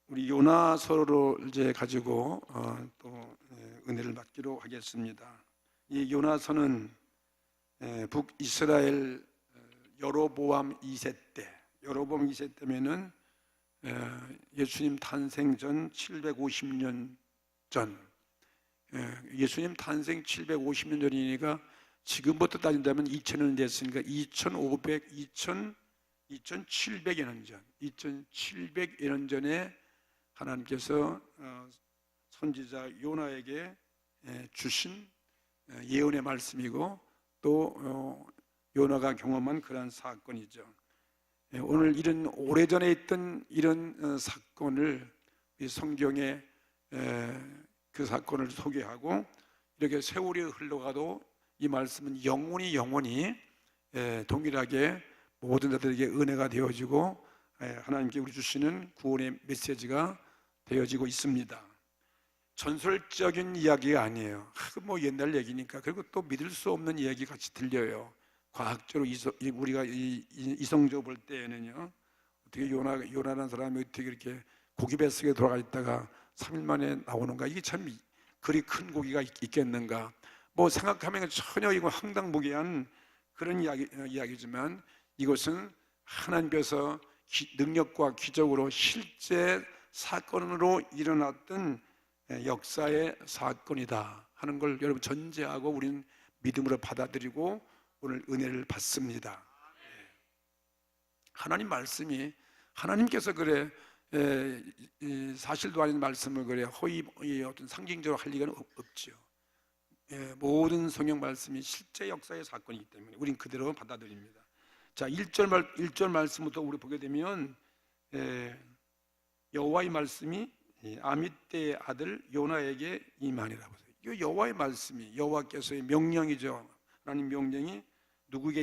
우리 요나서를 이제 가지고 또 은혜를 받기로 하겠습니다. 이 요나서는 북이스라엘 여로보암 2세 때, 여로보암 2세 때면은 예수님 탄생 전 750년 전, 예수님 탄생 750년 전이니까 지금부터 따진다면 2000년 됐으니까 2700여 년 전, 2700여 년 전에 하나님께서 선지자 요나에게 주신 예언의 말씀이고 또 요나가 경험한 그러한 사건이죠. 오늘 이런 오래전에 있던 이런 사건을 이 성경에 그 사건을 소개하고 이렇게 세월이 흘러가도 이 말씀은 영원히 동일하게 모든 자들에게 은혜가 되어지고 하나님께 우리 주시는 구원의 메시지가 되어지고 있습니다. 전설적인 이야기가 아니에요. 뭐 옛날 얘기니까. 그리고 또 믿을 수 없는 이야기 같이 들려요. 과학적으로 우리가 이성적으로 볼 때에는요, 어떻게 요나라는 사람이 어떻게 이렇게 고기 뱃속에 들어가 있다가 3일 만에 나오는가? 이게 참 그리 큰 고기가 있겠는가? 뭐 생각하면 전혀 이거 황당무계한 그런 이야기지만 이것은 하나님께서 능력과 기적으로 실제 사건으로 일어났던 역사의 사건이다 하는 걸 여러분 전제하고 우리는 믿음으로 받아들이고 오늘 은혜를 받습니다. 하나님 말씀이 하나님께서 그래 사실도 아닌 말씀을 그래 허위 어떤 상징적으로 할 리가 없지요. 모든 성경 말씀이 실제 역사의 사건이기 때문에 우린 그대로 받아들입니다. 자, 1절 말씀부터 우리 보게 되면 여호와의 말씀이 아미떼의 아들 요나에게 임하니라고 해요. 이 여호와의 말씀이 여호와께서의 명령이죠. 하나님 명령이 누구에게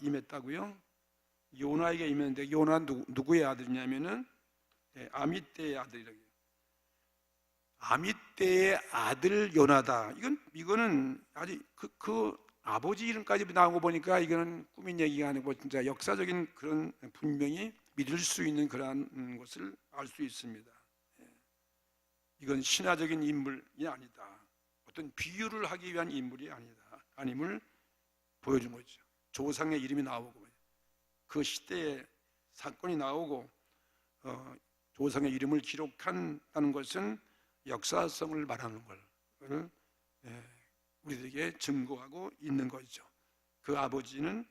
임했다고요? 요나에게 임했는데 요나는 누구의 아들이냐면은 아미떼의 아들이라고 해요. 아미떼의 아들 요나다. 이거는 아직 그 아버지 이름까지 나온 거 보니까 이거는 꾸민 얘기가 아니고 진짜 역사적인 그런 분명히 믿을 수 있는 그러한 것을 알 수 있습니다. 이건 신화적인 인물이 아니다. 어떤 비유를 하기 위한 인물이 아님을 보여준 거죠. 조상의 이름이 나오고 그 시대의 사건이 나오고 조상의 이름을 기록한다는 것은 역사성을 말하는 걸 우리들에게 증거하고 있는 거죠. 그 아버지는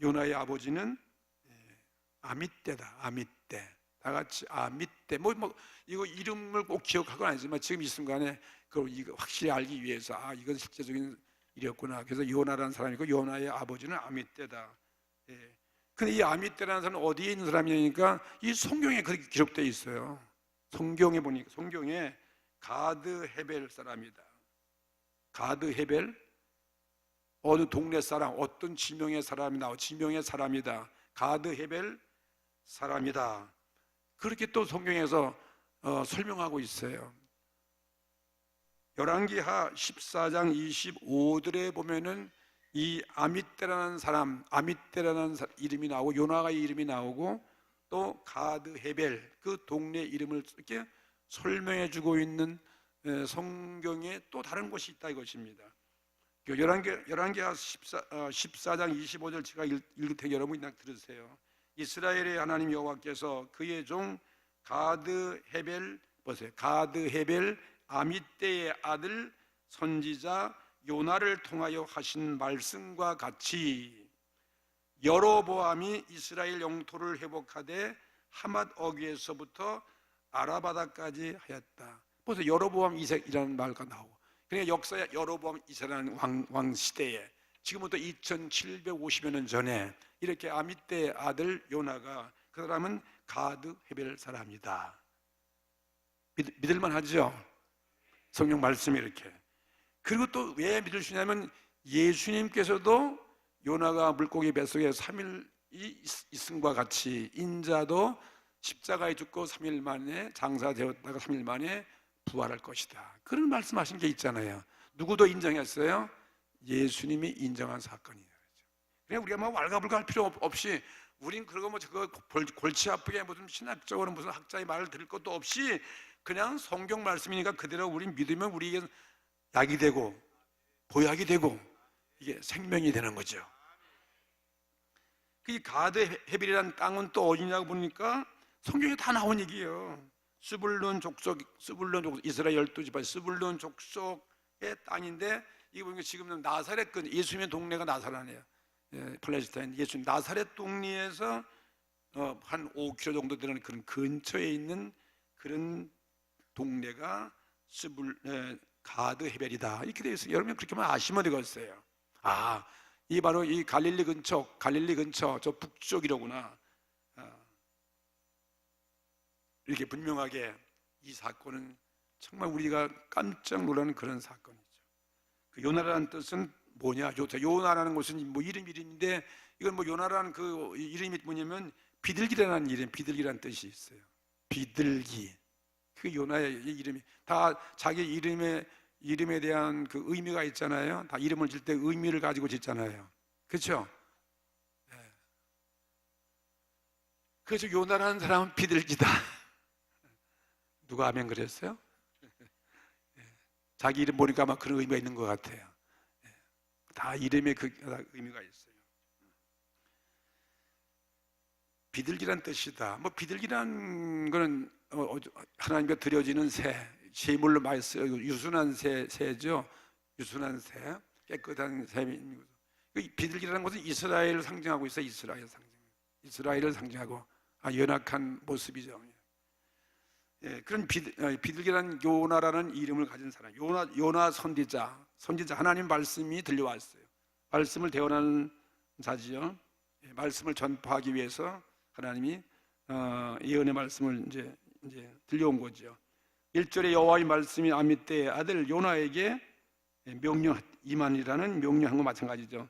요나의 아버지는 아미떼다. 아미떼. 다 같이 아미떼. 뭐 이거 이름을 꼭 기억하건 아니지만 지금 이 순간에 그걸 이거 확실히 알기 위해서 이건 실제적인 일이었구나. 그래서 요나라는 사람이고 요나의 아버지는 아미떼다. 근데 이 아미떼라는 사람은 어디에 있는 사람이니까 이 성경에 그렇게 기록되어 있어요. 성경에 보니까 성경에 가드 헤벨 사람이다. 가드 헤벨 어느 동네 사람, 어떤 지명의 사람이 나와 지명의 사람이다. 가드 헤벨 사람이다. 그렇게 또 성경에서 설명하고 있어요. 열왕기하 14장 25절에 보면은 이 아미떼라는 사람, 아미떼라는 이름이 나오고 요나의 이름이 나오고 또 가드 헤벨 그 동네 이름을 이렇게 설명해주고 있는 성경에 또 다른 곳이 있다 이것입니다. 열왕기하 14장 25절 제가 읽을 테니 여러분 그냥 들으세요. 이스라엘의 하나님 여호와께서 그의 종 가드 헤벨 보세요. 가드 헤벨 아미떼의 아들 선지자 요나를 통하여 하신 말씀과 같이 여로보암이 이스라엘 영토를 회복하되 하맛 어귀에서부터 아라바다까지 하였다. 보세요. 여로보암 2세이라는 말과 나오고 그러니까 역사의 여로보암 2세라는 왕 시대에 지금부터 2750여 년 전에 이렇게 아미떼의 아들 요나가 그 사람은 가드 헤벨 사람이다. 믿을만 하죠? 성경 말씀이 이렇게. 그리고 또 왜 믿을 수 있냐면 예수님께서도 요나가 물고기 뱃속에 3일이 있음과 같이 인자도 십자가에 죽고 3일 만에 장사되었다가 3일 만에 부활할 것이다. 그런 말씀하신 게 있잖아요. 누구도 인정했어요? 예수님이 인정한 사건이에요. 그냥 우리가 막 왈가불가할 필요 없이 우린 그거 뭐 저거 골치 아프게 무슨 신학적으로 무슨 학자의 말을 들을 것도 없이 그냥 성경 말씀이니까 그대로 우린 믿으면 우리에게 약이 되고 보약이 되고 이게 생명이 되는 거죠. 그 가드 헤벨이라는 땅은 또 어디냐고 보니까 성경에 다 나온 얘기예요. 스불론 족속 이스라엘 12지파 스불론 족속의 땅인데 이거 보니까 지금 나사렛 예수님의 동네가 나사렛이에요. 팔레스타인 예수님 나사렛 동리에서 한 5km 정도 되는 그런 근처에 있는 그런 동네가 가드 헤벨이다 이렇게 되어 있어요. 여러분 그렇게만 아시면 되겠어요. 이 바로 이 갈릴리 근처 저 북쪽이로구나. 이렇게 분명하게 이 사건은 정말 우리가 깜짝 놀라는 그런 사건이죠. 그 요나라는 뜻은 뭐냐? 요나라는 것은 뭐 이름인데 이건 뭐 요나라는 그 이름이 뭐냐면 비둘기라는 이름, 비둘기라는 뜻이 있어요. 비둘기. 그 요나의 이름이 다 자기 이름에 대한 그 의미가 있잖아요. 다 이름을 질 때 의미를 가지고 짓잖아요. 그렇죠? 네. 그래서 요나라는 사람은 비둘기다. 누가 아멘 그랬어요? 자기 이름 보니까 아마 그런 의미가 있는 것 같아요. 다 이름에 그 의미가 있어요. 비둘기란 뜻이다. 뭐 비둘기란 거는 하나님께 드려지는 새, 제물로 많이 쓰여 유순한 새죠. 유순한 새, 깨끗한 새. 비둘기라는 것은 이스라엘을 상징하고 있어요. 이스라엘을 상징하고 연약한 모습이죠. 그런 비둘기라는 요나라는 이름을 가진 사람, 요나 선지자 하나님 말씀이 들려왔어요. 말씀을 대언하는 자지요. 말씀을 전파하기 위해서 하나님이 예언의 말씀을 이제 들려온 거죠. 1절에 여호와의 말씀이 아미떼의 아들 요나에게 이만이라는 명령한 거 마찬가지죠.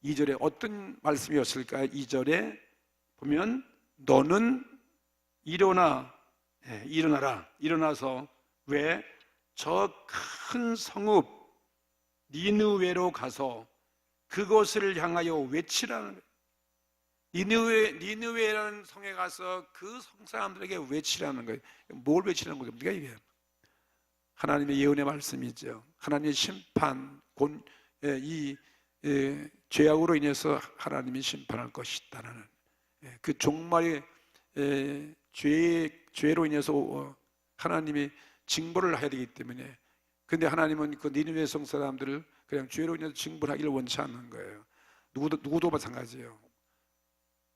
2절에 어떤 말씀이었을까요? 2절에 보면 너는 일어나서 왜 저 큰 성읍 니느웨로 가서 그곳을 향하여 외치라는 거예요. 니느웨라는 성에 가서 그 성 사람들에게 외치라는 거예요. 뭘 외치라는 겁니까 이게? 하나님의 예언의 말씀이죠. 하나님의 심판, 죄악으로 인해서 하나님이 심판할 것이다라는 그 종말의 죄로 인해서 하나님이 징벌을 해야 되기 때문에, 근데 하나님은 그 니느웨 성 사람들을 그냥 죄로 인해서 징벌하기를 원치 않는 거예요. 누구도 마찬가지예요.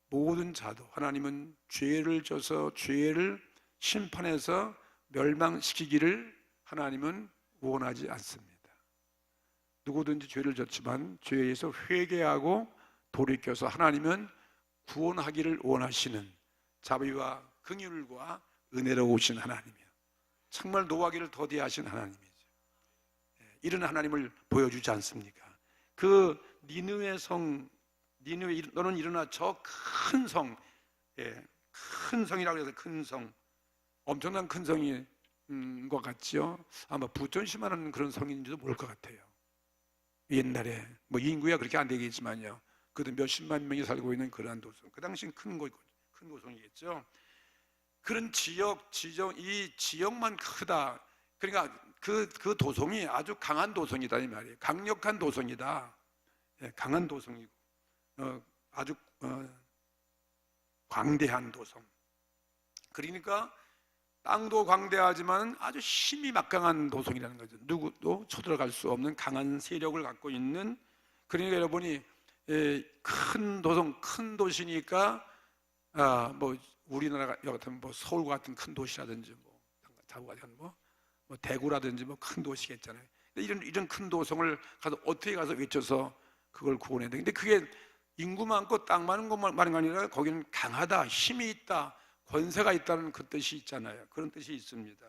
모든 자도 하나님은 죄를 져서 죄를 심판해서 멸망시키기를 하나님은 원하지 않습니다. 누구든지 죄를 졌지만 죄에서 회개하고 돌이켜서 하나님은 구원하기를 원하시는 자비와 긍휼과 은혜로우신 하나님이요, 정말 노하기를 더디하신 하나님이죠. 이런 하나님을 보여주지 않습니까? 그 니느웨 너는 일어나 저 큰 성, 큰 성이라고 해서 큰 성, 엄청난 큰 성인 것 같죠? 아마 부천시만한 그런 성인지도 모를 것 같아요. 옛날에 뭐 인구야 그렇게 안 되겠지만요, 그래도 몇십만 명이 살고 있는 그러한 도성, 그 당시엔 큰 도성이겠죠. 그런 이 지역만 크다. 그러니까 그 도성이 아주 강한 도성이다 이 말이에요. 강력한 도성이다. 강한 도성이고 아주 광대한 도성. 그러니까 땅도 광대하지만 아주 힘이 막강한 도성이라는 거죠. 누구도 쳐들어갈 수 없는 강한 세력을 갖고 있는. 그러니까 여러분이 큰 도성, 큰 도시니까 뭐 우리나라 같은 뭐 서울 같은 큰 도시라든지 뭐 대구라든지 뭐 큰 도시겠잖아요. 이런 큰 도성을 가서 어떻게 가서 외쳐서 그걸 구원해야 돼. 근데 그게 인구 많고 땅 많은 것만이 아니라 거기는 강하다, 힘이 있다, 권세가 있다는 그 뜻이 있잖아요. 그런 뜻이 있습니다.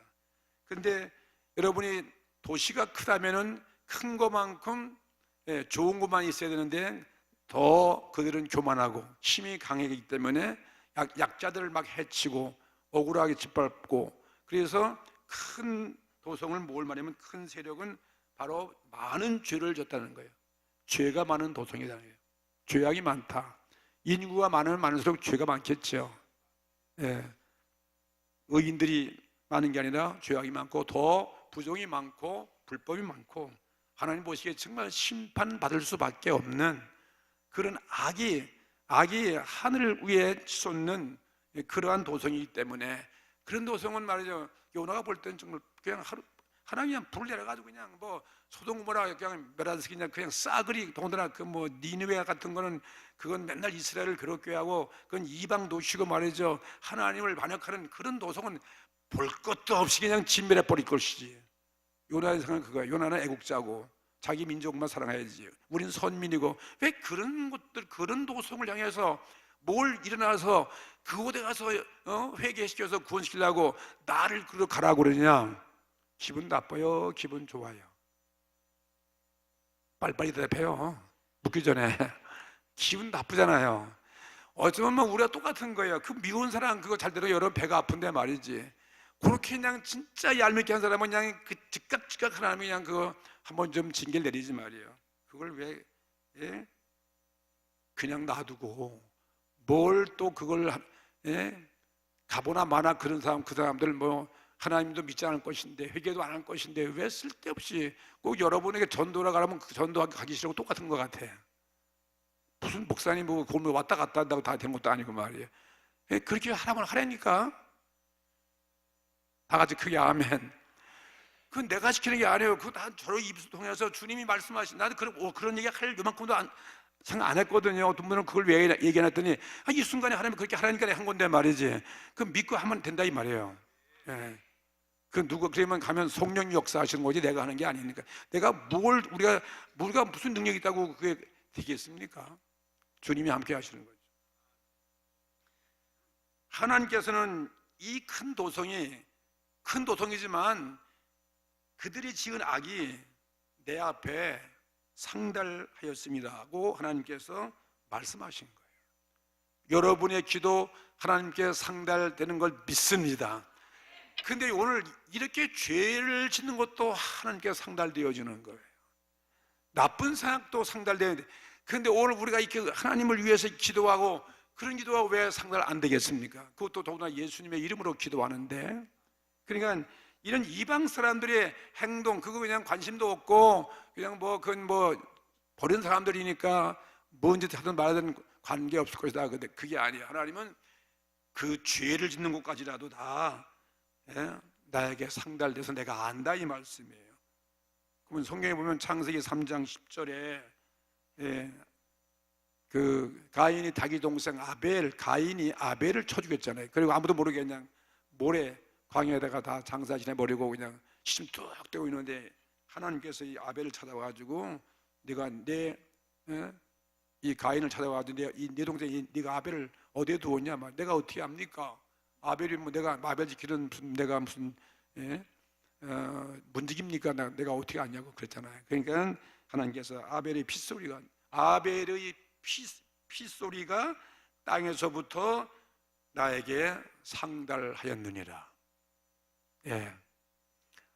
근데 여러분이 도시가 크다면은 큰 것만큼 좋은 것만 있어야 되는데 더 그들은 교만하고 힘이 강하기 때문에 약자들을 막 해치고 억울하게 짓밟고, 그래서 큰 도성을 뭘 말하면 큰 세력은 바로 많은 죄를 졌다는 거예요. 죄가 많은 도성이라는 거예요. 죄악이 많다. 인구가 많으면 많을수록 죄가 많겠죠. 예. 의인들이 많은 게 아니라 죄악이 많고 더 부정이 많고 불법이 많고 하나님 보시기에 정말 심판받을 수밖에 없는 그런 악이 하늘 위에 솟는 그러한 도성이기 때문에 그런 도성은 말이죠. 요나가 볼 때는 정말 그냥 하나님 그냥 불을 내려가지고 그냥 뭐 소돔고모라 그냥 멸하듯이 그냥 싸그리 더군다나 그 뭐 니느웨 같은 거는 그건 맨날 이스라엘을 괴롭게 하고 그건 이방 도시고 말이죠. 하나님을 반역하는 그런 도성은 볼 것도 없이 그냥 진멸해 버릴 것이지. 요나의 생각은 그거야. 요나는 애국자고 자기 민족만 사랑해야지. 우린 선민이고 왜 그런 것들 그런 도성을 향해서 뭘 일어나서 그곳에 가서 회개시켜서 구원시키려고 나를 그리로 가라고 그러냐. 기분 나빠요? 기분 좋아요? 빨리빨리 대답해요. 묻기 전에. 기분 나쁘잖아요. 어쩌면 뭐 우리가 똑같은 거예요. 그 미운 사람 그거 잘 들어 여러분 배가 아픈데 말이지. 그렇게 그냥 진짜 얄밉게 한 사람은 그냥 그 즉각 하나님이 그냥 그거 한번 좀 징계를 내리지 말이에요. 그걸 왜 그냥 놔두고 뭘 또 그걸 가보나 마나 그런 사람 그 사람들 뭐 하나님도 믿지 않을 것인데 회개도 안 할 것인데 왜 쓸데없이 꼭 여러분에게 전도라 가라면 그 전도하기 싫고 똑같은 것 같아. 무슨 목사님 뭐 골목 왔다 갔다 한다고 다 된 것도 아니고 말이에요. 그렇게 하라면 하라니까. 다 같이 크게 아멘. 그건 내가 시키는 게 아니에요. 그거 다 저로 입술 통해서 주님이 말씀하신. 나도 그런 얘기 할 요만큼도 생각 안 했거든요. 어떤 분은 그걸 왜 얘기 안 했더니 이 순간에 하나님이 그렇게 하라니까 한 건데 말이지. 그 믿고 하면 된다 이 말이에요. 예. 그 그러면 가면 성령이 역사하시는 거지 내가 하는 게 아니니까. 내가 우리가 무슨 능력이 있다고 그게 되겠습니까? 주님이 함께 하시는 거죠. 하나님께서는 이 큰 도성이지만 그들이 지은 악이 내 앞에 상달하였습니다고 하나님께서 말씀하신 거예요. 여러분의 기도 하나님께 상달되는 걸 믿습니다. 근데 오늘 이렇게 죄를 짓는 것도 하나님께 상달되어지는 거예요. 나쁜 생각도 상달되는데, 그런데 오늘 우리가 이렇게 하나님을 위해서 기도하고 그런 기도가 왜 상달 안 되겠습니까? 그것도 더구나 예수님의 이름으로 기도하는데. 그러니까 이런 이방 사람들의 행동 그거 그냥 관심도 없고 그냥 그건 버린 사람들이니까 뭔 짓 하든 말하든 관계 없을 것이다. 근데 그게 아니에요. 하나님은 그 죄를 짓는 것까지라도 다 나에게 상달돼서 내가 안다 이 말씀이에요. 그러면 성경에 보면 창세기 3장 10절에 그 가인이 자기 동생 가인이 아벨을 쳐 죽였잖아요. 그리고 아무도 모르게 그냥 모래 광야에다가 다 장사 지내버리고 그냥 시름 뚝 떼고 있는데 하나님께서 이 아벨을 찾아와가지고 네가 이 가인을 찾아와가지고 네 동생이 네가 아벨을 어디에 두었냐? 내가 어떻게 압니까? 아벨이 내가 아벨 지키는 내가 무슨 문지기입니까? 내가 어떻게 아냐고 그랬잖아요. 그러니까 하나님께서 아벨의 핏소리가 땅에서부터 나에게 상달하였느니라.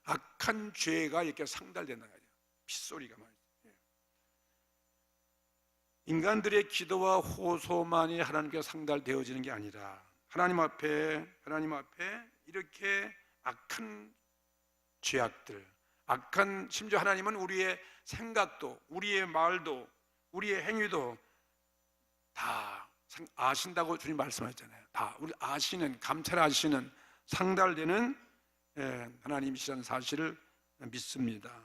악한 죄가 이렇게 상달된다는 거죠. 핏소리가 말이죠. 인간들의 기도와 호소만이 하나님께 상달되어지는 게 아니라 하나님 앞에 이렇게 악한 죄악들, 심지어 하나님은 우리의 생각도, 우리의 말도, 우리의 행위도 다 아신다고 주님 말씀하셨잖아요. 다 우리 감찰하시는 상달되는 하나님이시라는 사실을 믿습니다.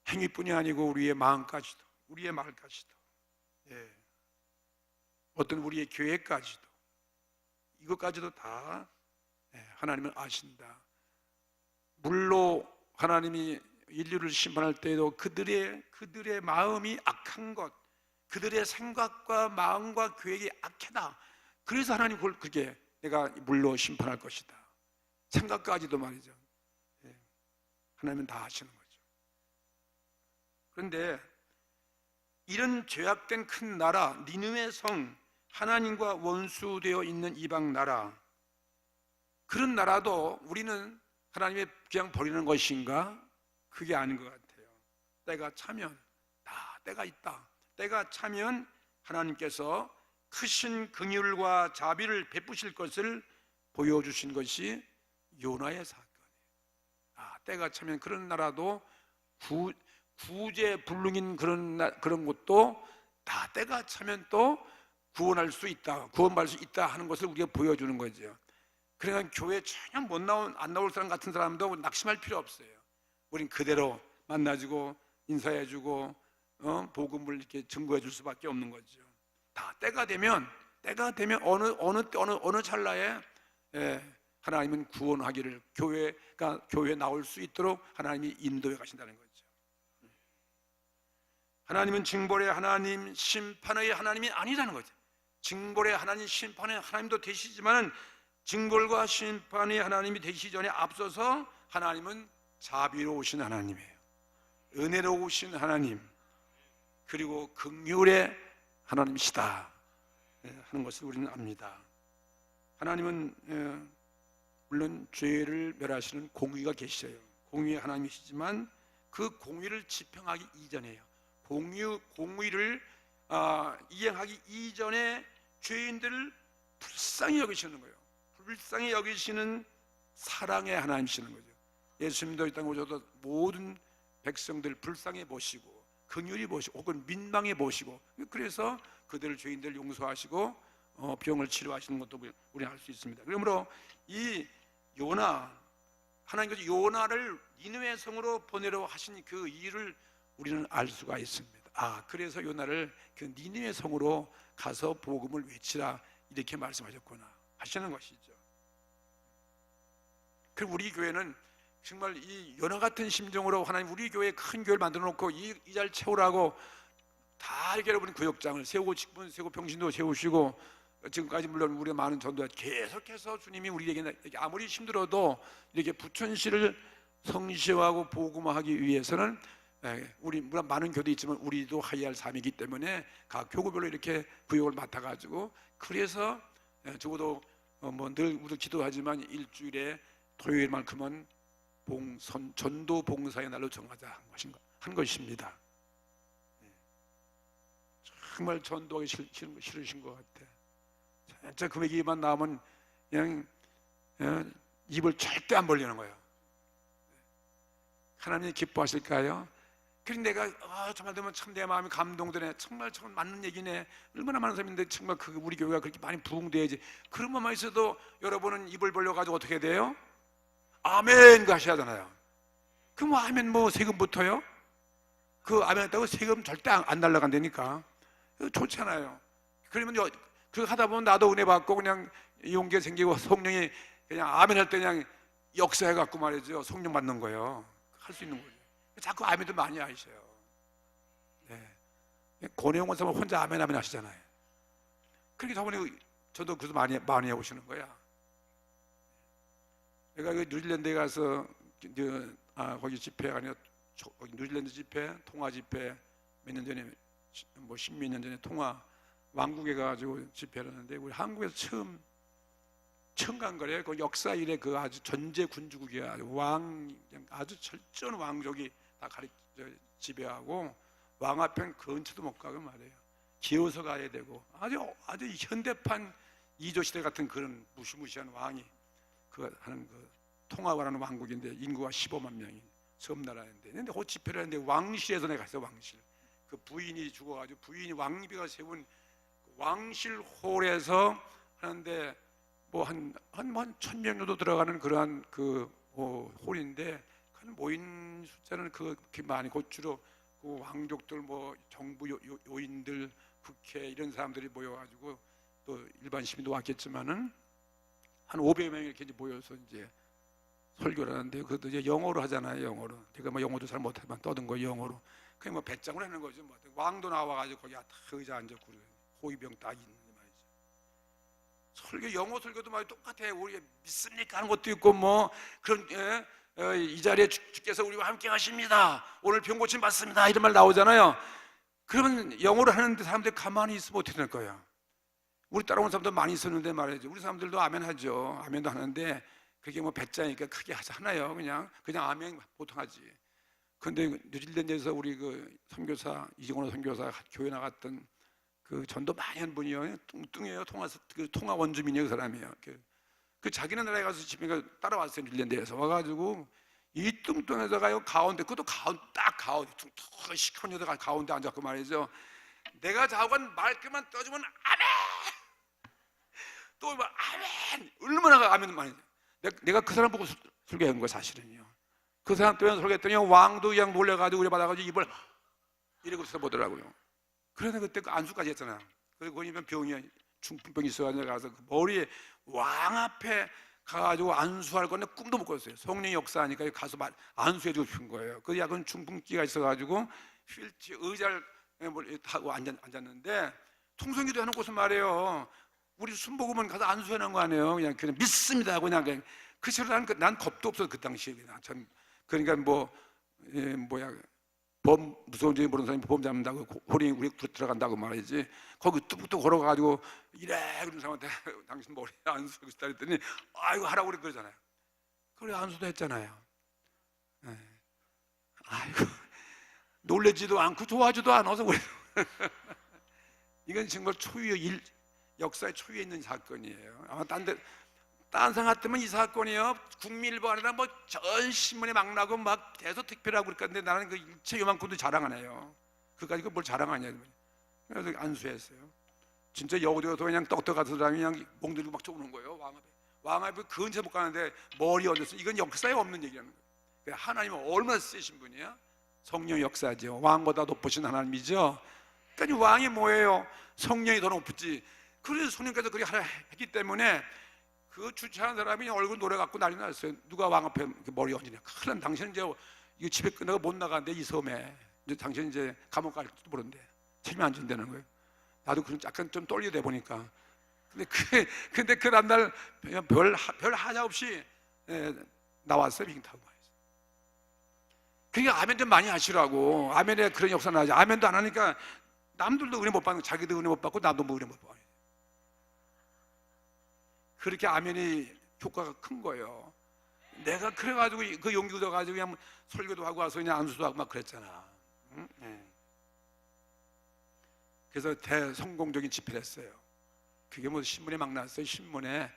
행위뿐이 아니고 우리의 마음까지도, 우리의 말까지도, 어떤 우리의 계획까지도, 이것까지도 다 하나님은 아신다. 물로 하나님이 인류를 심판할 때에도 그들의 마음이 악한 것, 그들의 생각과 마음과 계획이 악하다. 그래서 하나님 그걸 그렇게 내가 물로 심판할 것이다. 생각까지도 말이죠. 하나님은 다 아시는 거죠. 그런데 이런 죄악된 큰 나라 니느웨 성, 하나님과 원수되어 있는 이방 나라, 그런 나라도 우리는 하나님의 그냥 버리는 것인가? 그게 아닌 것 같아요. 때가 차면 다 때가 있다. 때가 차면 하나님께서 크신 긍휼과 자비를 베푸실 것을 보여주신 것이 요나의 사건이에요. 때가 차면 그런 나라도 구제불능인 그런 곳도 다 때가 차면 또 구원할 수 있다, 구원받을 수 있다 하는 것을 우리가 보여주는 거죠. 그러니까 교회 전혀 안 나올 사람 같은 사람도 낙심할 필요 없어요. 우린 그대로 만나주고 인사해주고 복음을 이렇게 증거해 줄 수밖에 없는 거죠. 다 때가 되면 어느 찰나에 하나님은 구원하기를 교회에 나올 수 있도록 하나님이 인도해 가신다는 거죠. 하나님은 징벌의 하나님, 심판의 하나님이 아니라는 거죠. 징벌의 하나님, 심판의 하나님도 되시지만 징벌과 심판의 하나님이 되시기 전에 앞서서 하나님은 자비로우신 하나님이에요. 은혜로우신 하나님, 그리고 긍휼의 하나님이시다 하는 것을 우리는 압니다. 하나님은 물론 죄를 멸하시는 공의가 계셔요. 공의의 하나님이시지만 그 공의를 집행하기 이전에요. 공의를 이행하기 이전에 죄인들을 불쌍히 여기시는 거예요. 불쌍히 여기시는 사랑의 하나님이시는 거죠. 예수님도 이 땅에 오셔서 모든 백성들 불쌍히 보시고 긍휼히 보시고 혹은 민망히 보시고, 그래서 그들 죄인들 용서하시고 병을 치료하시는 것도 우리는 알 수 있습니다. 그러므로 이 하나님께서 요나를 니느웨 성으로 보내려 하신 그 이유를 우리는 알 수가 있습니다. 그래서 요나를 그 니느웨 성으로 가서 복음을 외치라 이렇게 말씀하셨구나 하시는 것이죠. 그리고 우리 교회는 정말 이 요나 같은 심정으로 하나님 우리 교회에 큰 교회를 만들어 놓고 이 자리를 채우라고 다 이렇게 여러분 구역장을 세우고 직분 세우고 병신도 세우시고 지금까지 물론 우리가 많은 전도가 계속해서 주님이 우리에게 아무리 힘들어도 이렇게 부천시를 성시하고 복음화하기 위해서는 우리 물론 많은 교도 있지만 우리도 하여야 할 삶이기 때문에 각 교구별로 이렇게 구역을 맡아가지고, 그래서 적어도 늘 우리도 기도하지만 일주일에 토요일만큼은 전도 봉사의 날로 정하자 한 것입니다. 정말 전도하기 싫으신 것 같아. 진짜 그 얘기만 나오면 그냥 입을 절대 안 벌리는 거예요. 하나님이 기뻐하실까요? 그래서 내가 정말 들으면 참 내 마음이 감동되네. 정말 맞는 얘기네. 얼마나 많은 사람인데 정말 우리 교회가 그렇게 많이 부흥돼야지. 그런 것만 있어도 여러분은 입을 벌려가지고 어떻게 돼요? 아멘 하셔야 하잖아요. 그럼 아멘 세금부터요? 그 아멘 했다고 세금 절대 안 날라간다니까. 좋잖아요. 그러면 그 하다 보면 나도 은혜 받고 그냥 용기가 생기고 성령이 그냥 아멘 할 때 그냥 역사해 갖고 말이죠. 성령 받는 거예요. 할 수 있는 거죠. 자꾸 아멘도 많이 하셔요. 권혜영 원사님 혼자 아멘 하시잖아요. 그렇게 저번에 저도 그래서 많이 해오시는 거야. 내가 뉴질랜드에 가서 거기 집회가 아니라 뉴질랜드 집회, 통화 집회 몇 년 전에 십몇 년 전에 통화 왕국에 가지고 집회를 하는데 우리 한국에서 처음 간 거래요. 그 역사 이래 그 아주 전제 군주국이야. 아주 철저한 왕족이 다 지배하고 왕 앞엔 근처도 못 가고 말이에요. 기어서 가야 되고 아주 현대판 이조 시대 같은 그런 무시무시한 왕이 하는 통화라는 왕국인데 인구가 15만 명이 섬나라인데, 근데 그 집회를 하는데 왕실에서 내가 갔어요. 왕실. 그 부인이 죽어가지고 부인이 왕비가 세운 왕실홀에서 하는데 한 1,000명 정도 들어가는 그러한 홀인데 모인 숫자는 그렇게 많이 주로 그 왕족들 정부 요인들 국회 이런 사람들이 모여가지고 또 일반 시민도 왔겠지만은 한 500명이 이렇게 모여서 이제 설교를 하는데 그것도 이제 영어로 하잖아요. 영어로. 제가 영어도 잘 못하지만 떠든 거 영어로. 그냥 배짱으로 하는 거죠. 왕도 나와가지고 거기 다 의자 앉았고 호위병 딱 있는 말이죠. 영어 설교도 막 똑같아요. 우리 믿습니까 하는 것도 있고 그런 이 자리에 주께서 우리와 함께 하십니다. 오늘 병 고침 받습니다. 이런 말 나오잖아요. 그러면 영어로 하는데 사람들이 가만히 있으면 어떻게 될 거예요? 우리 따라온 사람도 많이 있었는데 말이죠. 우리 사람들도 아멘 하죠. 아멘도 하는데 그게 배짱이니까 크게 하나요? 그냥 아멘 보통 하지. 근데 뉴질랜드에서 우리 그 선교사 이정원 선교사 교회 나갔던 그 전도 많이 한 분이요. 뚱뚱해요. 통화 원주민이에요. 그 사람이에요. 그 자기네 나라에 가서 집에 따라왔어요. 뉴질랜드에서 와가지고 이 뚱뚱해서가요 가운데, 그것도 딱 가운데 뚱뚱한 시커먼 여자가 가운데 앉았고 말이죠. 내가 자관 말끝만 떠주면 아멘, 또 막 아멘, 얼마나 아멘 많이. 내가 그 사람 보고 설교한 거야 사실은요. 그 사람 때문에 설교했더니 왕도 그냥 놀래가지고 우리 받아가지고 입을 이러고 써보더라고요. 그래서 그때 그 안수까지 했잖아요. 그리고 거기 병이 중풍병이 있어가지고 가서 그 머리에 왕 앞에 가가지고 안수할 건데 꿈도 못 꿨어요. 성령이 역사하니까 가서 안수해주고 싶은 거예요. 그 약은 중풍기가 있어가지고 휠체 의자를 타고 앉았는데 통성기도 해놓고서 말이에요. 우리 순복음은 가서 안수해놓은 거 아니에요. 그냥 믿습니다. 그냥 그 시절 난 겁도 없어 그 당시에. 그냥 참 그러니까 범 무서운 죄 모르는 사람이 범 잡는다고 호링이 우리 들어간다고 말이지. 거기 뚝뚝 걸어가지고 이래 그런 사람한테 당신 머리에 안수하고 싶다 그랬더니 아이고 하라고 그러잖아요. 그래 안수도 했잖아요. 아이고 놀래지도 않고 좋아하지도 않아서 그래요. 이건 정말 역사의 초유에 있는 사건이에요. 아마 딴 상 같으면 이 사건이요 국민일보 아니라 뭐 전 신문에 막 나고 막 계속 특별하고 그러니까 나는 그 일체 요만큼도 자랑 안 해요. 그까지 뭘 자랑하냐. 그래서 안수했어요. 진짜 여우도 그냥 떡떡 같은 사람이 그냥 몽들고 막 쪼는 거예요. 왕 앞에 근처 못 가는데 머리 얹었어. 이건 역사에 없는 얘기라는 거예요. 하나님은 얼마나 세신 분이야? 성령 역사죠. 왕보다 높으신 하나님이죠. 그러니까 왕이 뭐예요? 성령이 더 높지. 그래서 성령께서 그렇게 하라 했기 때문에 그 주최한 사람이 얼굴 노래 갖고 난리 났어요. 누가 왕 앞에 머리 얹으냐. 큰일 난 당신은 이제 이거 집에 끝나고 못 나가는데 이 섬에 이제 당신 이제 감옥 갈지도 모르는데 책임 안 진다는 거예요. 나도 그런 약간 좀 떨리다 보니까. 근데 그 다음날 별 하자 없이 나왔어요. 비행 타고. 그러니까 아멘 좀 많이 하시라고. 아멘에 그런 역사 나지. 아멘도 안 하니까 남들도 은혜 못 받는, 자기도 은혜 못 받고 남도 은혜 못 받고. 그렇게 아멘이 효과가 큰 거예요. 내가 그래가지고 그 용기 얻어가지고 그냥 설교도 하고 와서 그냥 안수도 하고 막 그랬잖아. 응? 네. 그래서 대성공적인 집회를 했어요. 그게 뭐 신문에 막 났어요. 신문에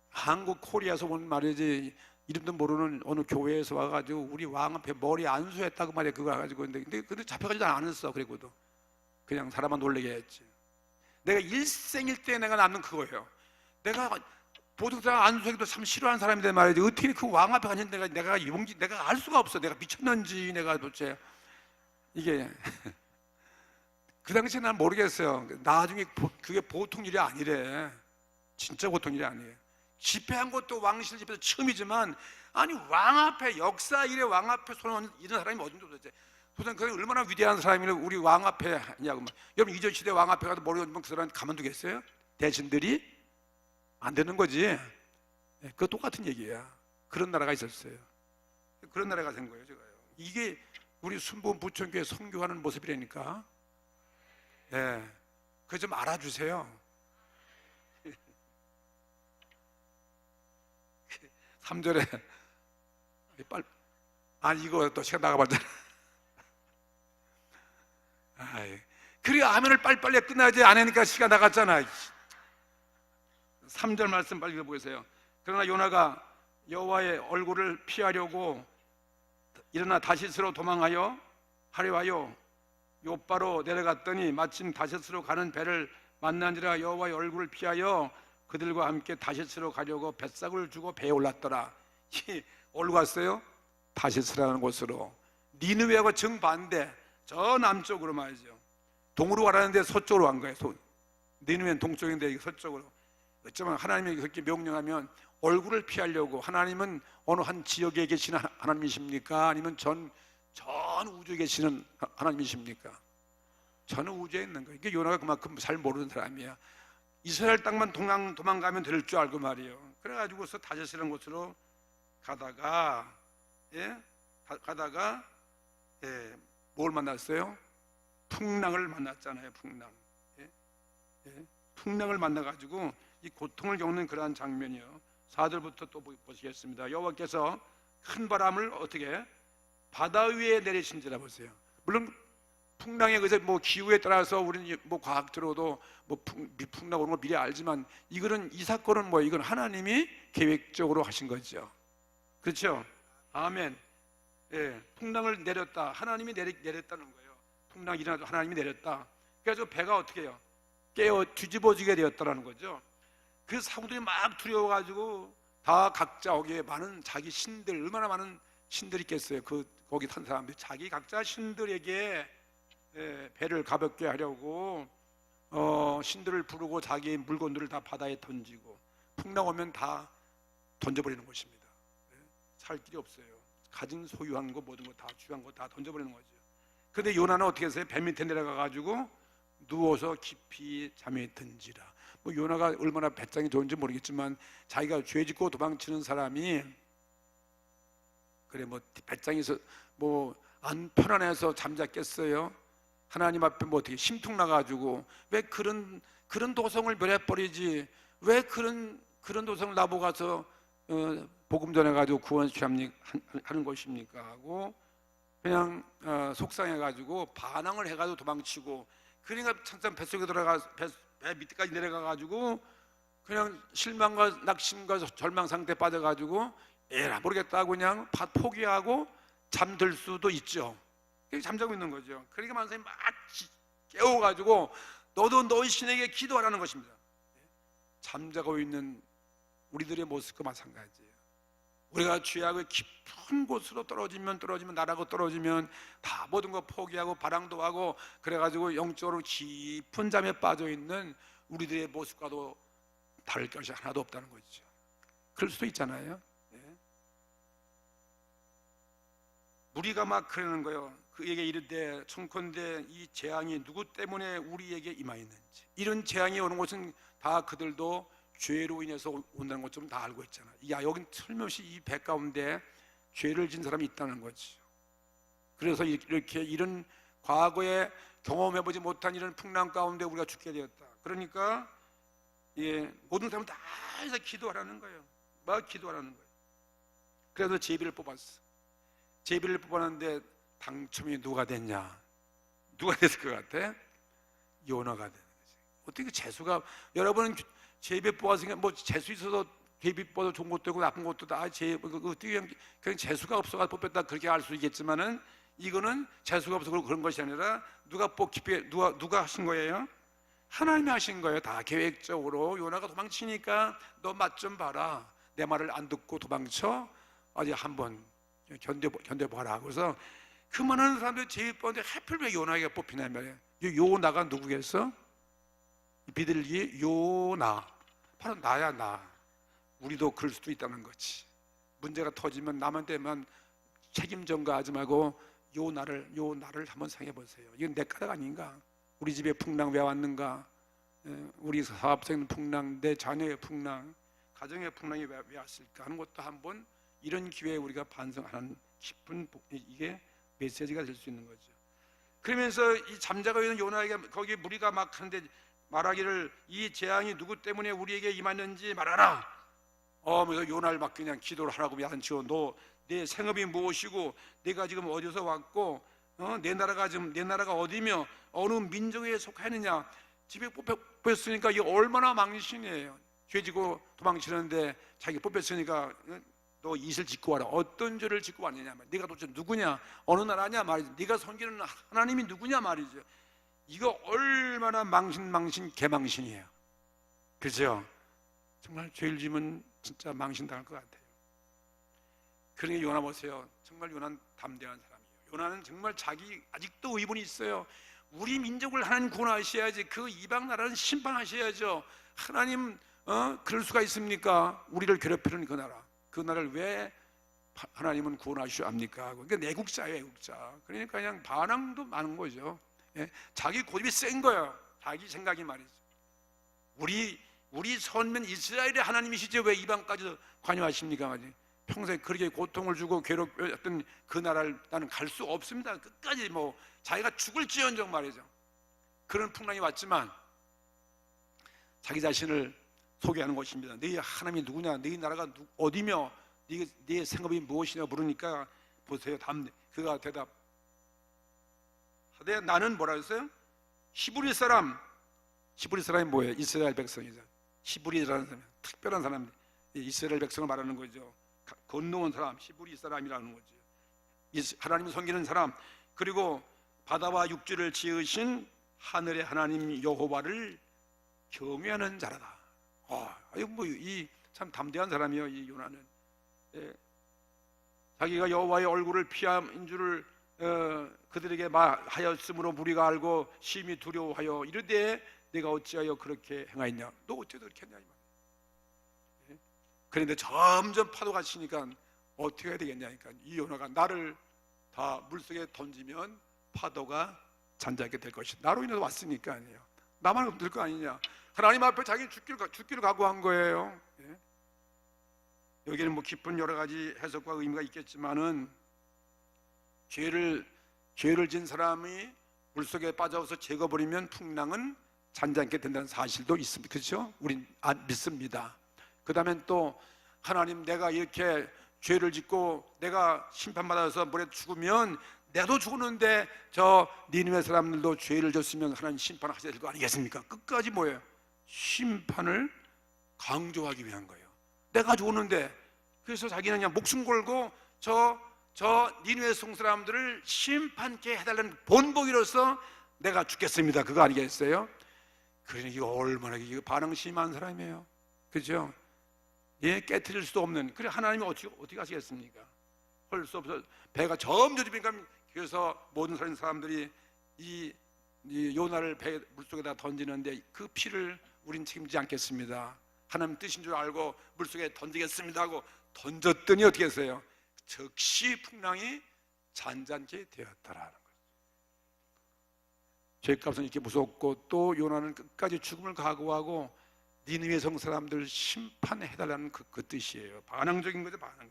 한국 코리아에서 온 말이지 이름도 모르는 어느 교회에서 와가지고 우리 왕 앞에 머리 안수했다고 말이야. 그거 가지고 근데 잡혀가지도 않았어. 그리고도 그냥 사람만 놀래게 했지. 내가 일생일 때 내가 남는 그거예요. 내가 보통상 안수하기도 참 싫어하는 사람인데 말이지 어떻게 그 왕 앞에 갔는데 내가 알 수가 없어. 내가 미쳤는지 내가 도대체 이게 그 당시에 난 모르겠어요. 나중에 그게 보통 일이 아니래. 진짜 보통 일이 아니에요. 집회한 것도 왕실 집회에서 처음이지만 아니 왕 앞에 역사 일에 왕 앞에 손 이런 사람이 어딘지 도대체. 도대체 그 얼마나 위대한 사람이래. 우리 왕 앞에 하냐고. 여러분 이전 시대 왕 앞에 가서 머리 얹으면 그 사람 가만두겠어요? 대신들이 안 되는 거지. 그거 똑같은 얘기야. 그런 나라가 있었어요. 그런 나라가 된 거예요. 제가요. 이게 우리 순복음 부천교회 선교하는 모습이라니까. 예, 그거 좀 알아주세요. 3절에 이거 또 시간 나가봤잖아. 그래 아멘을 빨리빨리 끝나야지. 안 하니까 시간 나갔잖아. 3절 말씀 빨리 읽어보세요. 그러나 요나가 여호와의 얼굴을 피하려고 일어나 다시스로 도망하여 하려하여 요바로 내려갔더니 마침 다시스로 가는 배를 만난지라. 여호와의 얼굴을 피하여 그들과 함께 다시스로 가려고 뱃삭을 주고 배에 올랐더라. 어디로 갔어요? 다시스라는 곳으로. 니느웨하고 정반대 저 남쪽으로 말이죠. 동으로 가라는데 서쪽으로 간 거예요. 니느웨는 동쪽인데 서쪽으로. 어쩌면 하나님이 그렇게 명령하면 얼굴을 피하려고. 하나님은 어느 한 지역에 계시는 하나님이십니까? 아니면 전 우주에 계시는 하나님이십니까? 전 우주에 있는 거예요. 그러니까 요나가 그만큼 잘 모르는 사람이야. 이스라엘 땅만 도망가면 될 줄 알고 말이에요. 그래가지고서 다시스라는 곳으로 가다가 뭘 만났어요? 풍랑을 만났잖아요. 풍랑을 만나가지고 이 고통을 겪는 그러한 장면이요. 4절부터 또 보시겠습니다. 여호와께서 큰 바람을 어떻게 바다 위에 내리신지라 보세요. 물론 풍랑의 그저 뭐 기후에 따라서 우리는 뭐 과학적으로도 뭐 풍랑 오는 거 미리 알지만 이거는 이 사건은 뭐 이건 하나님이 계획적으로 하신 거죠. 그렇죠? 아멘. 예, 풍랑을 내렸다. 하나님이 내렸다는 거예요. 풍랑이 일어나도 하나님이 내렸다. 그래서 배가 어떻게 해요? 깨어 뒤집어지게 되었다라는 거죠. 그 사람들이 막 두려워가지고 다 각자 거기에 많은 자기 신들, 얼마나 많은 신들이 있겠어요. 거기 탄 사람들이 자기 각자 신들에게 배를 가볍게 하려고 신들을 부르고 자기 물건들을 다 바다에 던지고 풍랑 오면 다 던져버리는 것입니다. 살 길이 없어요. 가진 소유한 거 모든 거 다 주한 거 다 던져버리는 거죠. 근데 요나는 어떻게 했어요? 배 밑에 내려가 가지고 누워서 깊이 잠에 든지라. 뭐 요나가 얼마나 배짱이 좋은지 모르겠지만 자기가 죄 짓고 도망치는 사람이 그래 뭐 배짱에서 뭐 안 편안해서 잠잤겠어요? 하나님 앞에 뭐 어떻게 심통 나가지고 왜 그런 도성을 멸해버리지? 왜 그런 도성을 나보고 가서 복음 전해가지고 구원 취하는 것입니까? 하고 그냥 속상해가지고 반항을 해가지고 도망치고 그러니까 참참 뱃속에 들어가 배 밑에까지 내려가가지고 그냥 실망과 낙심과 절망 상태에 빠져가지고 에라 모르겠다고 그냥 포기하고 잠들 수도 있죠. 잠자고 있는 거죠. 그러니까 만사님 막 깨워가지고 너도 너희 신에게 기도하라는 것입니다. 잠자고 있는 우리들의 모습과 마찬가지예요. 우리가 죄악의 깊은 곳으로 떨어지면 나라고 떨어지면 다 모든 거 포기하고 바랑도 하고 그래가지고 영적으로 깊은 잠에 빠져있는 우리들의 모습과도 다를 것이 하나도 없다는 거죠. 그럴 수도 있잖아요. 우리가 막 그러는 거예요. 그에게 이르되 청컨대 이 재앙이 누구 때문에 우리에게 임하였는지. 이런 재앙이 오는 것은 다 그들도 죄로 인해서 온다는 것 좀 다 알고 있잖아. 야, 여긴 틀림없이 이 배 가운데 죄를 진 사람이 있다는 거지. 그래서 이렇게 이런 과거에 경험해보지 못한 이런 풍랑 가운데 우리가 죽게 되었다. 그러니까 모든 사람은 다 해서 기도하라는 거예요. 막 기도하라는 거예요. 그래서 제비를 뽑았어. 제비를 뽑았는데 당첨이 누가 됐냐? 누가 됐을 것 같아? 요나가 되는 거지. 어떻게 재수가 여러분은 제비 뽑았으니까 뭐 재수 있어서 제비 뽑아도 좋은 것도 있고 나쁜 것도 다 어떻게 그냥 재수가 없어서 뽑혔다 그렇게 알 수 있겠지만은 이거는 재수가 없어서 그런 것이 아니라 누가 하신 거예요? 하나님이 하신 거예요. 다 계획적으로. 요나가 도망치니까 너 맛 좀 봐라. 내 말을 안 듣고 도망쳐. 어디 한번 견뎌봐라. 그래서 그 많은 사람들이 제비 뽑았는데 하필 왜 요나가 뽑히냐 말이에요. 요나가 누구겠어? 비둘기 요나. 바로 나야 나. 우리도 그럴 수도 있다는 거지. 문제가 터지면 남한테만 책임 전가하지 말고 요나를 한번 생각해 보세요. 이건 내 까닭 아닌가? 우리 집에 풍랑 왜 왔는가? 우리 사업생 풍랑, 내 자녀의 풍랑, 가정의 풍랑이 왜 왔을까 하는 것도 한번 이런 기회에 우리가 반성하는 깊은 이게 메시지가 될 수 있는 거죠. 그러면서 이 잠자고 있는 요나에게 거기 무리가 막 하는데 말하기를 이 재앙이 누구 때문에 우리에게 임하는지 말하라. 그래서 요나를 막 그냥 기도를 하라고 야단치고 너 내 생업이 무엇이고 내가 지금 어디서 왔고 내 나라가 어디며 어느 민족에 속하느냐. 집에 뽑혔으니까 이게 얼마나 망신이에요. 죄지고 도망치는데 자기 뽑혔으니까 너 이슬 짓고 와라. 어떤 죄를 짓고 왔느냐 말이야. 네가 도대체 누구냐? 어느 나라냐 말이지. 네가 섬기는 하나님이 누구냐 말이죠. 이거 얼마나 망신 개망신이에요. 그죠? 정말 죄를 지면 진짜 망신당할 것 같아요. 그러니 요나 보세요. 정말 요나는 담대한 사람이에요. 요나는 정말 자기 아직도 의문이 있어요. 우리 민족을 하나님 구원하셔야지. 그 이방 나라는 심판하셔야죠. 하나님 그럴 수가 있습니까? 우리를 괴롭히는 그 나라를 왜 하나님은 구원하시오 합니까? 그러니까 내국자예요, 애국자. 그러니까 그냥 반항도 많은 거죠. 자기 고집이 센 거예요. 자기 생각이 말이죠. 우리 선민 이스라엘의 하나님이시지 왜 이방까지 관여하십니까? 말이죠. 평생 그렇게 고통을 주고 괴롭혔던 그 나라를 나는 갈 수 없습니다. 끝까지 뭐 자기가 죽을지언정 말이죠. 그런 풍랑이 왔지만 자기 자신을 소개하는 것입니다. 너희 하나님이 누구냐? 너희 나라가 어디며? 네 생업이 무엇이냐 물으니까 보세요. 그가 대답하되 나는 뭐라 했어요? 히브리 사람이 뭐예요? 이스라엘 백성이죠. 히브리라는 사람, 특별한 사람, 이스라엘 백성을 말하는 거죠. 건너온 사람, 히브리 사람이라는 거죠. 하나님을 섬기는 사람, 그리고 바다와 육지를 지으신 하늘의 하나님 여호와를 경외하는 자라다. 이 참 담대한 사람이요, 이 요나는. 자기가 여호와의 얼굴을 피함인 줄을 그들에게 말하였으므로 무리가 알고 심히 두려워하여 이르되 내가 어찌하여 그렇게 행하였냐? 너 어째 그렇게 했냐? 그런데 점점 파도가 치니까 어떻게 해야 되겠냐니까 이 요나가 나를 다 물속에 던지면 파도가 잔잔하게 될 것이다. 나로 인해서 왔으니까 아니에요. 나만 없을 거 아니냐? 하나님 앞에 자기는 죽기를 각오한 거예요. 여기는 뭐 깊은 여러 가지 해석과 의미가 있겠지만은 죄를 진 사람이 물속에 빠져서 재거버리면 풍랑은 잔잔하게 된다는 사실도 있습니다. 그렇죠? 우린 믿습니다. 그 다음에 또 하나님, 내가 이렇게 죄를 짓고 내가 심판받아서 물에 죽으면 내도 죽었는데 저 니느웨 사람들도 죄를 졌으면 하나님 심판하셔야 될 거 아니겠습니까? 끝까지 뭐예요? 심판을 강조하기 위한 거예요. 내가 죽었는데, 그래서 자기는 그냥 목숨 걸고 저 니느웨 성 사람들을 심판케 해달라는 본보기로서 내가 죽겠습니다. 그거 아니겠어요? 그러니 이거 얼마나 이거 반응 심한 사람이에요. 그죠? 깨트릴 수도 없는. 그래 하나님이 어떻게 하시겠습니까? 할 수 없어. 배가 점점 좁으니까, 그래서 모든 사람들이 이 요나를 배 물속에다 던지는데 그 피를 우린 책임지지 않겠습니다. 하나님 뜻인 줄 알고 물속에 던지겠습니다 하고 던졌더니 어떻게 했어요? 즉시 풍랑이 잔잔케 되었더라는 거예요. 죄값은 이렇게 무섭고 또 요나는 끝까지 죽음을 각오하고 니느웨 성 사람들 심판해달라는 그 뜻이에요. 반항적인 거죠, 반항적인.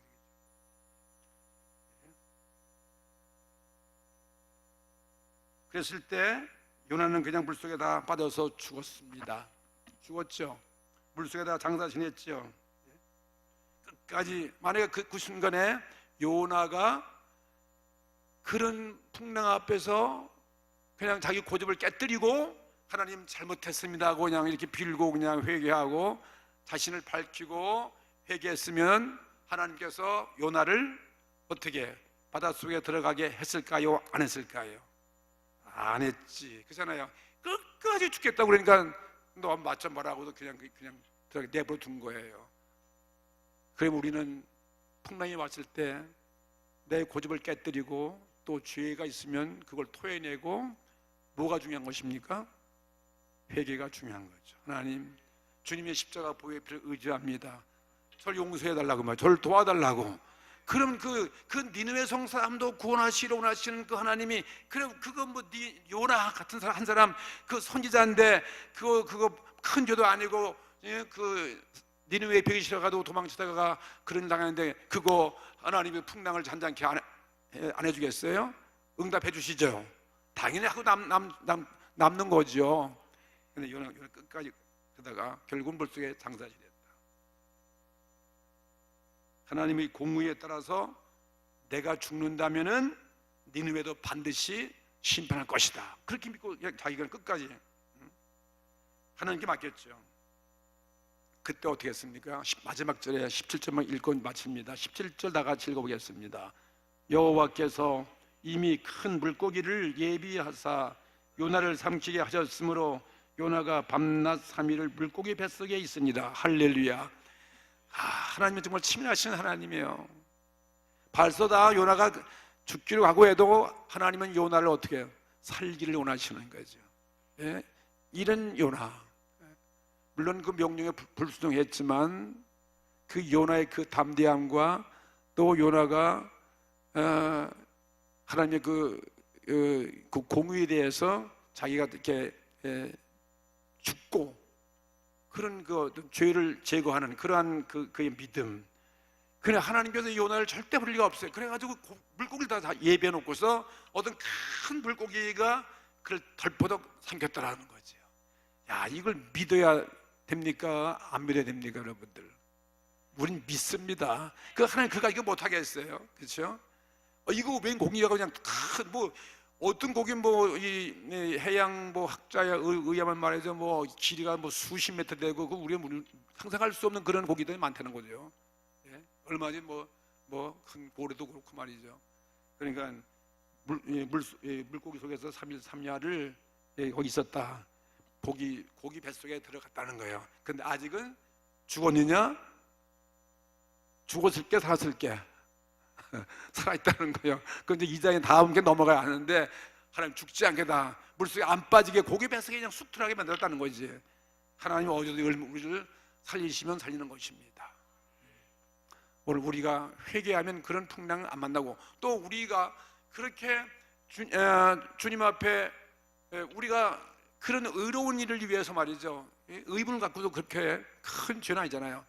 그랬을 때 요나는 그냥 물속에다 빠져서 죽었습니다. 죽었죠. 물속에다 장사 지냈죠. 끝까지. 만약에 그 순간에 요나가 그런 풍랑 앞에서 그냥 자기 고집을 깨뜨리고 하나님 잘못했습니다 하고 그냥 이렇게 빌고 그냥 회개하고 자신을 밝히고 회개했으면 하나님께서 요나를 어떻게 바닷속에 들어가게 했을까요? 안 했을까요? 안 했지. 그렇잖아요. 끝까지 죽겠다고 그러니까 너 맞춰 말하고도 그냥 내버려 둔 거예요. 그럼 우리는 풍랑이 왔을 때 내 고집을 깨뜨리고 또 죄가 있으면 그걸 토해내고 뭐가 중요한 것입니까? 회개가 중요한 거죠. 하나님, 주님의 십자가 보혈의 피를 의지합니다. 저를 용서해달라고 말이에요. 저를 도와달라고. 그럼 그 니느웨 성 사람도 구원하시러 원하시는 그 하나님이, 그럼 그거 뭐 요나 같은 사람 한 사람 그 선지자인데 그거 큰 죄도 아니고 그 니느웨 벽이 싫어가도 도망치다가 그런 당하는데 그거 하나님의 풍랑을 잔잔케 안 해주겠어요? 응답해 주시죠. 당연히 하고 남는 거죠. 근데 요나 끝까지 그러다가 결국은 물속에 장사지냈다. 하나님의 공의에 따라서 내가 죽는다면은 니느웨도 반드시 심판할 것이다. 그렇게 믿고 자기가 끝까지 하나님께 맡겼죠. 그때 어떻게 했습니까? 마지막 절에 17절만 읽고 마칩니다. 17절 다 같이 읽어보겠습니다. 여호와께서 이미 큰 물고기를 예비하사 요나를 삼키게 하셨으므로 요나가 밤낮 3일을 물고기 뱃속에 있습니다. 할렐루야. 하나님은 정말 치밀하신 하나님이에요. 벌써 다 요나가 죽기를 각오해도 하나님은 요나를 어떻게 살기를 원하시는 거죠. 예? 이런 요나, 물론 그 명령에 불순종했지만 그 요나의 그 담대함과 또 요나가 하나님의 그 공의에 대해서 자기가 이렇게 죽고 그런 그 죄를 제거하는 그러한 그의 믿음. 그래 하나님께서 요나를 절대 부를 리가 없어요. 그래가지고 물고기를 다 예비해 놓고서 어떤 큰 물고기가 그를 덜퍼덕 삼켰다라는 거죠. 야, 이걸 믿어야 됩니까? 안 믿어야 됩니까, 여러분들? 우린 믿습니다. 그 하나님 그가 이거 못 하겠어요, 그렇죠? 이거 웬 고기가 그냥 큰 뭐 어떤 고기 뭐이 해양 뭐 학자에 의하면 말이죠 뭐 길이가 뭐 수십 미터 되고 그 우리가 상상할 수 없는 그런 고기들이 많다는 거죠. 예? 얼마 전에 뭐 큰 고래도 그렇고 말이죠. 그러니까 물고기 속에서 3일 3야를 거기 있었다. 고기 뱃속에 들어갔다는 거예요. 근데 아직은 죽었느냐? 죽었을 게 살았을 게 살아있다는 거예요. 그런데 이자에 다음 게 넘어가야 하는데 하나님 죽지 않게 다 물속에 안 빠지게 고기 뱃속에 그냥 수틀하게 만들었다는 거지. 하나님이 어디서 우리를 살리시면 살리는 것입니다. 오늘 우리가 회개하면 그런 풍랑을 안 만나고, 또 우리가 그렇게 주님 앞에 우리가 그런 의로운 일을 위해서 말이죠, 의분을 갖고도 그렇게 큰 죄는 아니잖아요.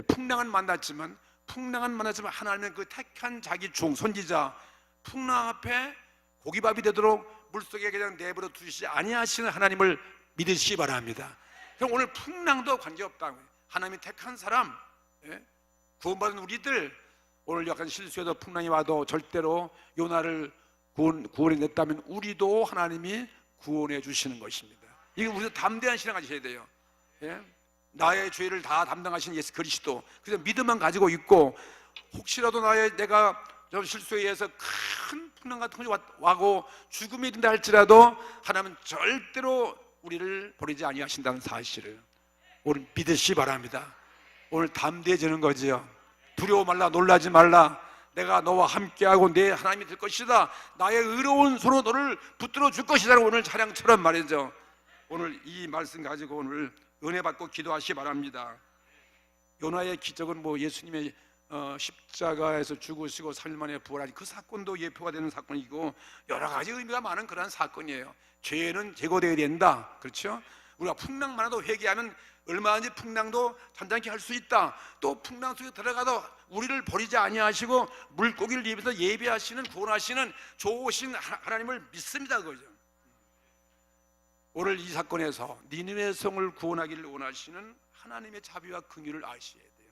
풍랑은 만났지만 하나님은 그 택한 자기 종 선지자 풍랑 앞에 고기밥이 되도록 물속에 그냥 내버려 두시지 아니하시는 하나님을 믿으시기 바랍니다. 그럼 오늘 풍랑도 관계없다. 하나님이 택한 사람, 구원받은 우리들, 오늘 약간 실수해도 풍랑이 와도 절대로 요나를 구원해냈다면 우리도 하나님이 구원해 주시는 것입니다. 이거 우리도 담대한 신앙 가지셔야 돼요. 나의 죄를 다 담당하신 예수 그리스도, 그래서 믿음만 가지고 있고, 혹시라도 내가 저 실수에 의해서 큰 풍랑 같은 것이 와고 죽음이 이른다 할지라도 하나님은 절대로 우리를 버리지 아니하신다는 사실을 오늘 믿으시기 바랍니다. 오늘 담대해지는 거지요. 두려워 말라, 놀라지 말라. 내가 너와 함께하고 내 하나님이 될 것이다. 나의 의로운 손으로 너를 붙들어 줄 것이다. 오늘 찬양처럼 말이죠. 오늘 이 말씀 가지고 오늘 은혜 받고 기도하시기 바랍니다. 요나의 기적은 뭐 예수님의 십자가에서 죽으시고 3일 만에 부활하신 그 사건도 예표가 되는 사건이고 여러 가지 의미가 많은 그런 사건이에요. 죄는 제거되어야 된다. 그렇죠? 우리가 풍랑만 해도 회개하면 얼마든지 풍랑도 잔잔케 할 수 있다. 또 풍랑 속에 들어가도 우리를 버리지 아니하시고 물고기를 입에서 예배하시는, 구원하시는 좋으신 하나님을 믿습니다. 그거죠. 오늘 이 사건에서 니느웨 성을 구원하기를 원하시는 하나님의 자비와 긍휼을 아셔야 돼요.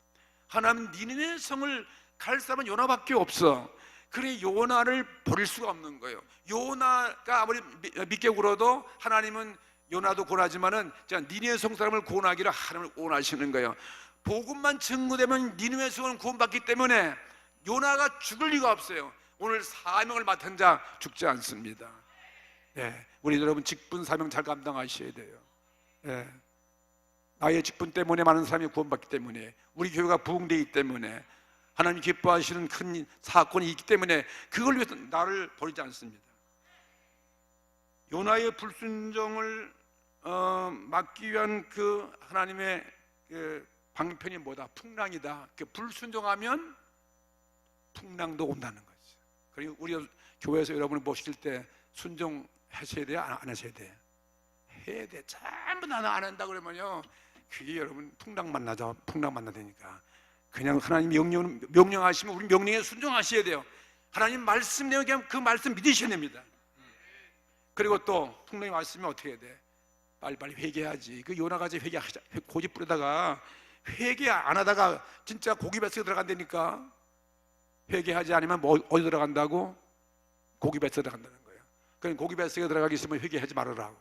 하나님 니느웨 성을 갈 사람은 요나밖에 없어. 그래 요나를 버릴 수가 없는 거예요. 요나가 아무리 믿게 굴어도 하나님은 요나도 구원하지만은 니느웨 성 사람을 구원하기를 하나님을 원하시는 거예요. 복음만 증거되면 니느웨 성은 구원받기 때문에 요나가 죽을 리가 없어요. 오늘 사명을 맡은 자 죽지 않습니다. 우리 여러분 직분 사명 잘 감당하셔야 돼요. 나의 직분 때문에 많은 사람이 구원받기 때문에, 우리 교회가 부흥되기 때문에, 하나님 기뻐하시는 큰 사건이 있기 때문에 그걸 위해서 나를 버리지 않습니다. 요나의 불순종을 막기 위한 그 하나님의 그 방편이 뭐다? 풍랑이다. 그 불순종하면 풍랑도 온다는 거죠. 그리고 우리 교회에서 여러분을 모실 때 순종하셔야 돼요? 안 하셔야 돼요? 해야 돼. 전부 나는 안 한다 그러면요, 그게 여러분 풍랑 만나죠. 풍랑 만나되니까 그냥 하나님 명령하시면 우리 명령에 순종하셔야 돼요. 하나님 말씀 내용 그냥 그 말씀 믿으셔야 됩니다. 그리고 또 풍랑이 왔으면 어떻게 해야 돼? 빨리빨리 회개하지. 그 요나같이 고집 부리다가 회개 안 하다가 진짜 고기 뱃속에 들어간다니까. 회개하지 않으면 뭐 어디 들어간다고? 고기 뱃속에 들어간다는 거예요. 그럼 고기 뱃속에 들어가기 있으면 회개하지 말으라고.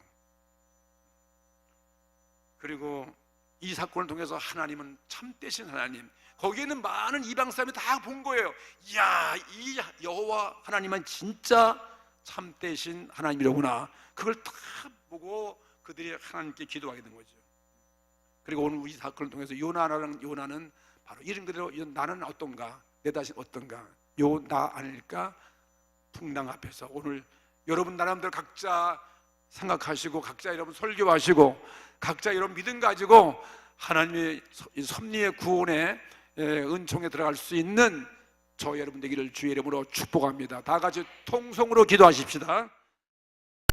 그리고 이 사건을 통해서 하나님은 참되신 하나님, 거기에는 많은 이방 사람이 다 본 거예요. 이야, 이 여호와 하나님은 진짜 참되신 하나님이로구나. 그걸 다 보고 그들이 하나님께 기도하게 된 거죠. 그리고 오늘 이 사건을 통해서 요나는 바로 이런 그대로 나는 어떤가, 내 자신 어떤가, 나 아닐까? 풍랑 앞에서 오늘 여러분 나름대로 각자 생각하시고 각자 여러분 설교하시고 각자 여러분 믿음 가지고 하나님의 섭리의 구원의 은총에 들어갈 수 있는 저 여러분 되기를 주의 이름으로 축복합니다. 다 같이 통성으로 기도하십시다.